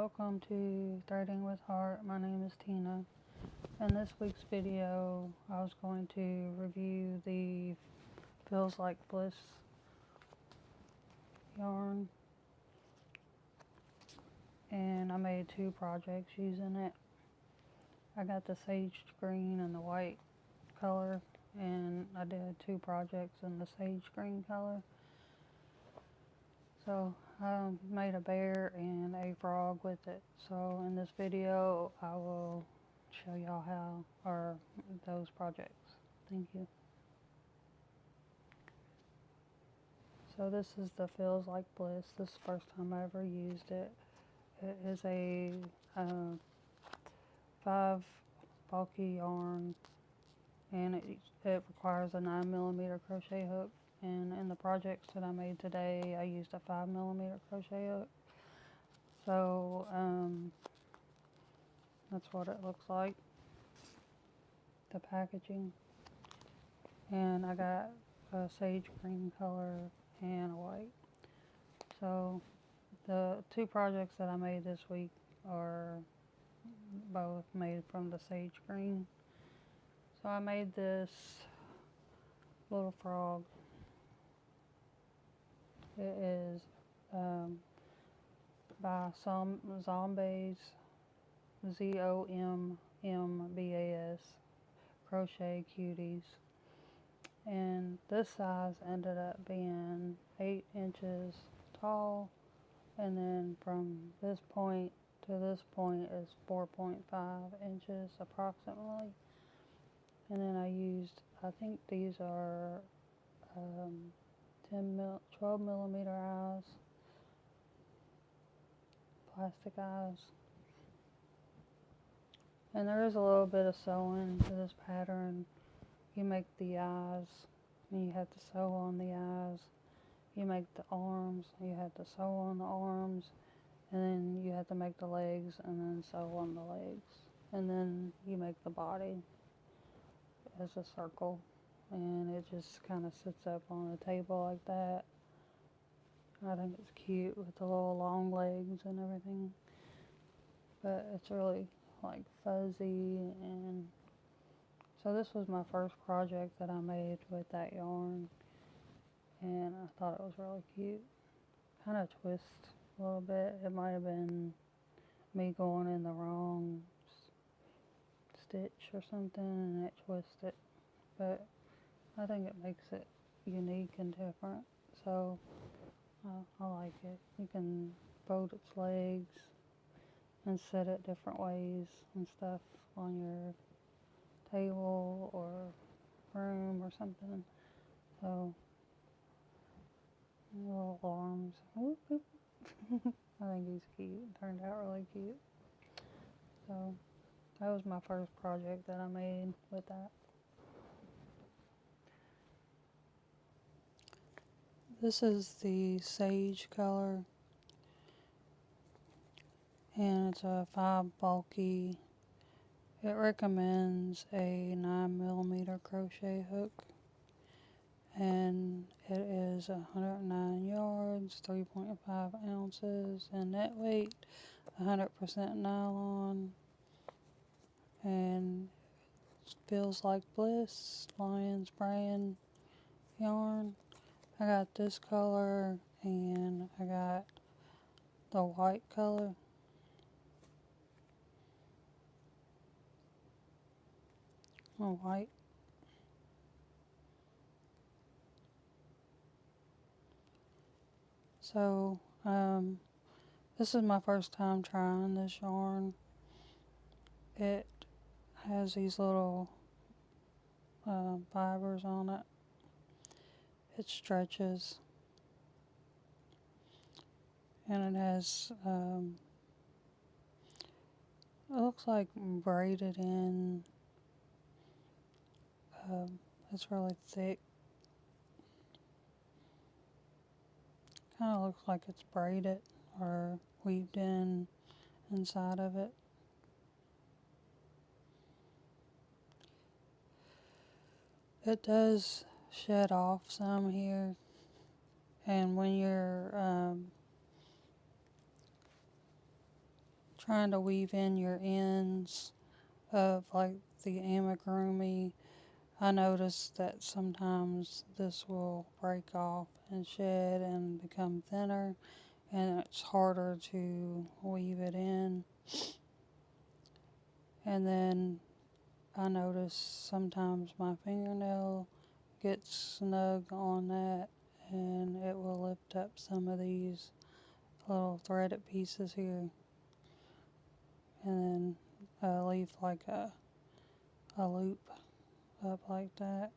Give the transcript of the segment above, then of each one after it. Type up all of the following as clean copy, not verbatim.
welcome to Threading with Heart. My name is Tina. In this week's video, I was going to review the Feels Like Bliss yarn, and I made two projects using it. I got the sage green and the white color, and I did two projects in the sage green color. So I made a bear and a frog with it. So in this video, I will show y'all how, or those projects. Thank you. So this is the Feels Like Bliss. This is the first time I ever used it. It is a 5 bulky yarn, and it requires a 9mm crochet hook. And in the projects that I made today, I used a 5mm crochet hook. So that's what it looks like, the packaging. And I got a sage green color and a white. So the two projects that I made this week are both made from the sage green. So I made this little frog. It is by some Zombies, ZOMMBAS, Crochet Cuties. And this size ended up being 8 inches tall, and then from this point to this point is 4.5 inches approximately. And then I used, I think these are 12mm eyes, plastic eyes. And there is a little bit of sewing to this pattern. You make the eyes, and you have to sew on the eyes. You make the arms, you have to sew on the arms, and then you have to make the legs, and then sew on the legs. And then you make the body as a circle, and it just kind of sits up on the table like that. I think it's cute with the little long legs and everything, but it's really like fuzzy. And so this was my first project that I made with that yarn, and I thought it was really cute. Kind of twist a little bit. It might have been me going in the wrong stitch or something and it twisted, but I think it makes it unique and different. So I like it. You can fold its legs and set it different ways and stuff on your table or room or something. So little arms. Whoop, whoop. I think he's cute. It turned out really cute. So that was my first project that I made with that. This is the sage color, and it's a 5 bulky. It recommends a 9mm crochet hook, and it is 109 yards, 3.5 ounces, and net weight 100% nylon, and Feels Like Bliss Lion's brand yarn. I got this color, and I got the white color. White. So this is my first time trying this yarn. It has these little fibers on it. It stretches, and it has it looks like braided in. It's really thick. Kind of looks like it's braided or weaved in inside of it. It does shed off some here, and when you're trying to weave in your ends of like the amigurumi, I noticed that sometimes this will break off and shed and become thinner, and it's harder to weave it in. And then I notice sometimes my fingernail gets snug on that, and it will lift up some of these little threaded pieces here, and then leave like a loop up like that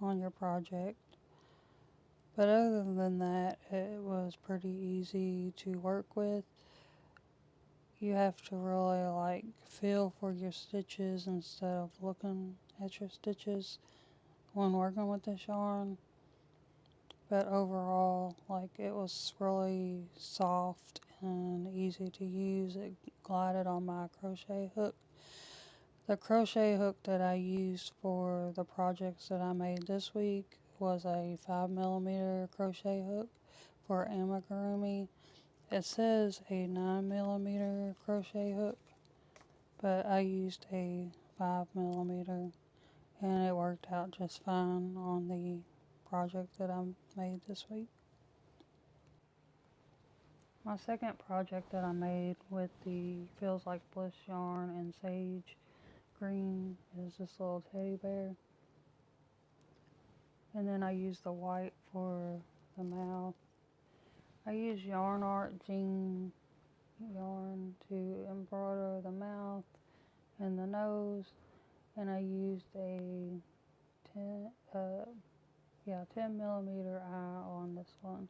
on your project. But other than that, it was pretty easy to work with. You have to really like feel for your stitches instead of looking at your stitches when working with this yarn. But overall, like, it was really soft and easy to use. It glided on my crochet hook. The crochet hook that I used for the projects that I made this week was a 5mm crochet hook for amigurumi. It says a 9mm crochet hook, but I used a 5mm, and it worked out just fine on the project that I made this week. My second project that I made with the Feels Like Bliss yarn and sage green is this little teddy bear. And then I used the white for the mouth. I used Yarn Art Jean yarn to embroider the mouth and the nose, and I used a 10mm eye on this one.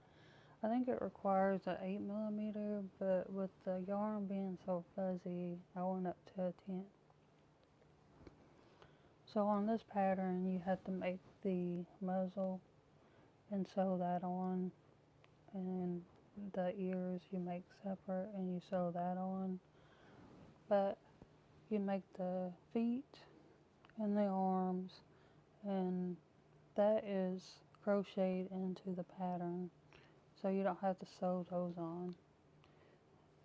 I think it requires an 8mm, but with the yarn being so fuzzy, I went up to a 10. So on this pattern, you have to make the muzzle and sew that on, and the ears you make separate and you sew that on. But you make the feet and the arms, and that is crocheted into the pattern, so you don't have to sew those on.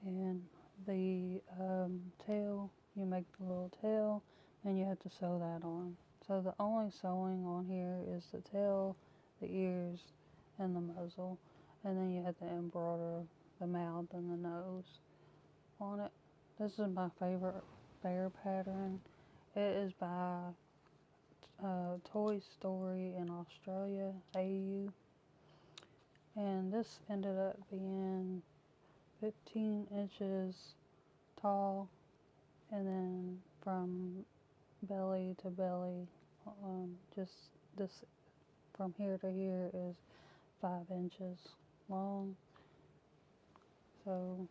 And the tail, you make the little tail, and you have to sew that on. So the only sewing on here is the tail, the ears, and the muzzle, and then you have to embroider the mouth and the nose on it. This is my favorite bear pattern. It is by Toy Story in Australia, AU, and this ended up being 15 inches tall, and then from belly to belly, just this from here to here is 5 inches long. So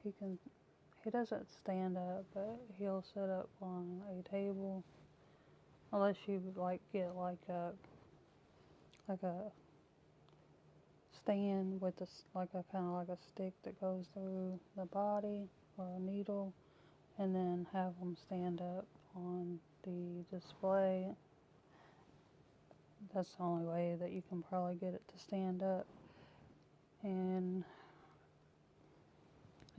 he doesn't stand up, but he'll sit up on a table, unless you like get like a stand with like a kind of like a stick that goes through the body, or a needle, and then have them stand up on the display. That's the only way that you can probably get it to stand up. And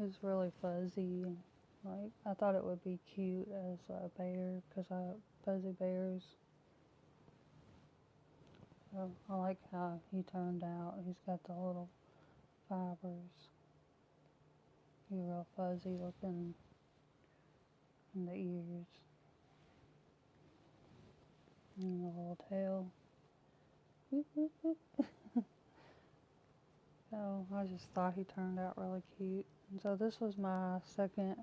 it's really fuzzy. Like, I thought it would be cute as a bear, because fuzzy bears. So I like how he turned out. He's got the little fibers. He's real fuzzy looking in the ears. And the little tail. So I just thought he turned out really cute. And so this was my second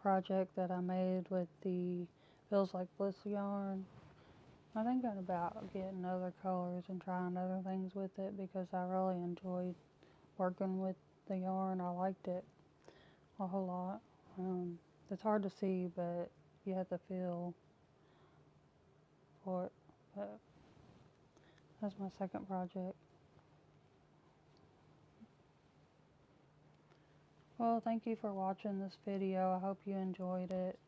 project that I made with the Feels Like Bliss yarn. I think about getting other colors and trying other things with it, because I really enjoyed working with the yarn. I liked it a whole lot. It's hard to see, but you have to feel for it. But that's my second project. Well, thank you for watching this video. I hope you enjoyed it.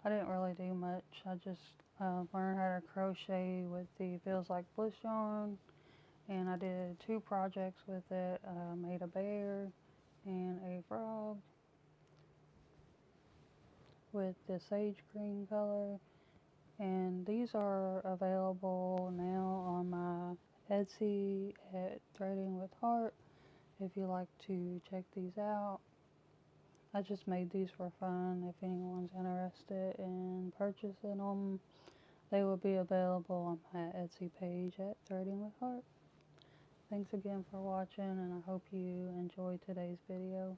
I didn't really do much. I just learned how to crochet with the Feels Like Bliss yarn, and I did 2 projects with it. I made a bear and a frog, with the sage green color. And these are available now on my Etsy at Threading with Heart if you like to check these out. I just made these for fun. If anyone's interested in purchasing them, they will be available on my Etsy page at Threading with Heart. Thanks again for watching, and I hope you enjoyed today's video.